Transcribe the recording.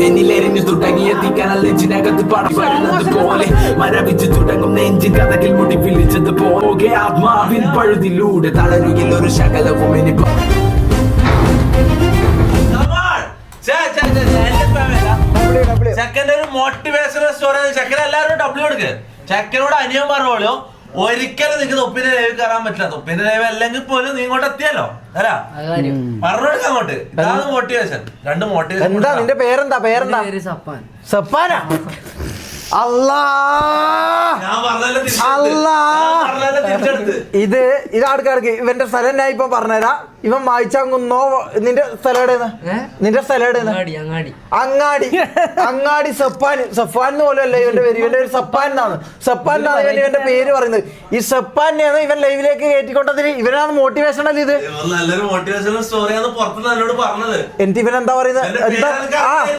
തെന്നിലെരിഞ്ഞു തുടങ്ങിയ തീക്കനൽ നെഞ്ചിനകത്ത് പടം വരുന്നത് പോലെ മരവിച്ചു തുടങ്ങും നെഞ്ചിൻ കഥകിൽ മുടി വിളിച്ചത് പോകെ ആത്മാവിൻ പഴുതിലൂടെ തളരുകിൽ ഒരു ശകലവും ഇനി ചെക്കൻ്റെ ഒരു മോട്ടിവേഷണൽ സ്റ്റോറി. ചെക്കൻ എല്ലാവരും ഡബ്ല്യൂ എടുക്ക്. ചെക്കനോട് അനിയൻ പറഞ്ഞോളൂ ഒരിക്കലും നിനക്ക് തൊപ്പിന്റെ ലൈവ് കയറാൻ പറ്റില്ല. തൊപ്പിന്റെ ലൈവ് അല്ലെങ്കിൽ പോലും നീ ഇങ്ങോട്ട് എത്തിയല്ലോ അല്ല പറഞ്ഞോടുക്ക അങ്ങോട്ട്. ഇതാണ് മോട്ടിവേഷൻ. രണ്ട് മോട്ടിവേഷൻ. എന്താ നിന്റെ പേരെന്താ? പേരെന്താ? സപ്പാനാ? അല്ലാ ഇത് ആൾക്കാർക്ക് ഇവന്റെ സ്ഥലം ഞാൻ ഇപ്പൊ പറഞ്ഞുതരാം. ഇവൻ വായിച്ചാങ്ങുന്നോ. നിന്റെ സ്ഥലം എവിടെയാണ്? നിന്റെ സ്ഥലം എവിടെയാണ്? അങ്ങാടി സഫാൻ പോലും അല്ല ഇവന്റെ പേര്. ഇവന്റെ പേര് സപ്പാൻ എന്നാണ്. സപ്പാൻ എന്നാണ് ഇവന്റെ പേര് പറയുന്നത്. ഈ സപ്പാനെയാണ് ഇവൻ ലൈവിലേക്ക് കയറ്റിക്കൊണ്ടതിന്. ഇവനാണ് മോട്ടിവേഷൻ അല്ലേ ഇത്? നല്ലൊരു മോട്ടിവേഷണൽ സ്റ്റോറിയാണ് പുറത്തുനിന്ന് എന്നോട് പറഞ്ഞത്. എന്നിട്ട് ഇവൻ എന്താ പറയുന്നത്? എന്താ